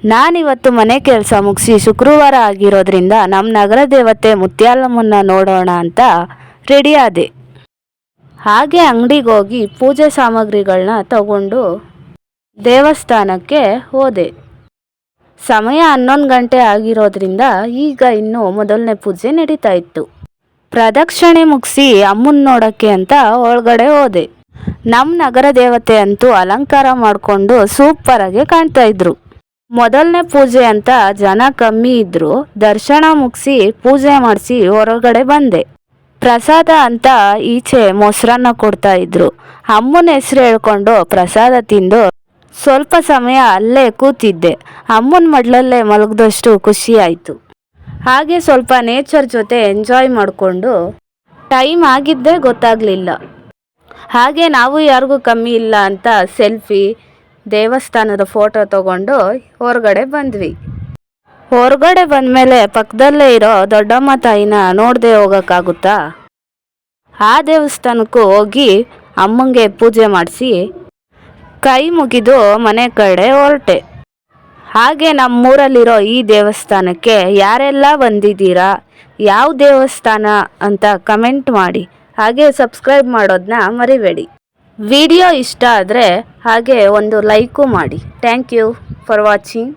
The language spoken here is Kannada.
ನಾನಿವತ್ತು ಮನೆ ಕೆಲಸ ಮುಗಿಸಿ ಶುಕ್ರವಾರ ಆಗಿರೋದ್ರಿಂದ ನಮ್ಮ ನಗರ ದೇವತೆ ಮುತ್ಯಾಲಮ್ಮನ್ನ ನೋಡೋಣ ಅಂತ ರೆಡಿ ಆದೆ. ಹಾಗೆ ಅಂಗಡಿಗೆ ಹೋಗಿ ಪೂಜೆ ಸಾಮಗ್ರಿಗಳನ್ನ ತಗೊಂಡು ದೇವಸ್ಥಾನಕ್ಕೆ ಹೋದೆ. ಸಮಯ 11 ಗಂಟೆ ಆಗಿರೋದ್ರಿಂದ ಈಗ ಇನ್ನೂ ಮೊದಲನೇ ಪೂಜೆ ನಡೀತಾ ಇತ್ತು. ಪ್ರದಕ್ಷಿಣೆ ಮುಗಿಸಿ ಅಮ್ಮನ ನೋಡೋಕ್ಕೆ ಅಂತ ಒಳಗಡೆ ಹೋದೆ. ನಮ್ಮ ನಗರ ದೇವತೆ ಅಂತೂ ಅಲಂಕಾರ ಮಾಡಿಕೊಂಡು ಸೂಪರಾಗಿ ಕಾಣ್ತಾ ಇದ್ರು. ಮೊದಲನೇ ಪೂಜೆ ಅಂತ ಜನ ಕಮ್ಮಿ ಇದ್ರು. ದರ್ಶನ ಮುಗಿಸಿ ಪೂಜೆ ಮಾಡಿಸಿ ಹೊರಗಡೆ ಬಂದೆ. ಪ್ರಸಾದ ಅಂತ ಈಚೆ ಮೊಸರನ್ನ ಕೊಡ್ತಾ ಇದ್ರು. ಅಮ್ಮನ ಹೆಸರು ಹೇಳ್ಕೊಂಡು ಪ್ರಸಾದ ತಿಂದು ಸ್ವಲ್ಪ ಸಮಯ ಅಲ್ಲೇ ಕೂತಿದ್ದೆ. ಅಮ್ಮನ ಮಡ್ಲಲ್ಲೇ ಮಲಗಿದಷ್ಟು ಖುಷಿ ಆಯಿತು. ಹಾಗೆ ಸ್ವಲ್ಪ ನೇಚರ್ ಜೊತೆ ಎಂಜಾಯ್ ಮಾಡಿಕೊಂಡು ಟೈಮ್ ಆಗಿದ್ದೇ ಗೊತ್ತಾಗಲಿಲ್ಲ. ಹಾಗೆ ನಾವು ಯಾರಿಗೂ ಕಮ್ಮಿ ಇಲ್ಲ ಅಂತ ಸೆಲ್ಫಿ, ದೇವಸ್ಥಾನದ ಫೋಟೋ ತಗೊಂಡು ಹೊರಗಡೆ ಬಂದ್ವಿ. ಹೊರಗಡೆ ಬಂದಮೇಲೆ ಪಕ್ಕದಲ್ಲೇ ಇರೋ ದೊಡ್ಡಮ್ಮ ತಾಯಿನ ನೋಡದೆ ಹೋಗೋಕ್ಕಾಗುತ್ತಾ? ಆ ದೇವಸ್ಥಾನಕ್ಕೂ ಹೋಗಿ ಅಮ್ಮಂಗೆ ಪೂಜೆ ಮಾಡಿಸಿ ಕೈ ಮುಗಿದು ಮನೆ ಕಡೆ ಹೊರಟೆ. ಹಾಗೆ ನಮ್ಮೂರಲ್ಲಿರೋ ಈ ದೇವಸ್ಥಾನಕ್ಕೆ ಯಾರೆಲ್ಲ ಬಂದಿದ್ದೀರಾ, ಯಾವ ದೇವಸ್ಥಾನ ಅಂತ ಕಮೆಂಟ್ ಮಾಡಿ. ಹಾಗೆ ಸಬ್ಸ್ಕ್ರೈಬ್ ಮಾಡೋದನ್ನ ಮರಿಬೇಡಿ. ವಿಡಿಯೋ ಇಷ್ಟ ಆದರೆ ಹಾಗೆ ಒಂದು ಲೈಕು ಮಾಡಿ. Thank you for watching.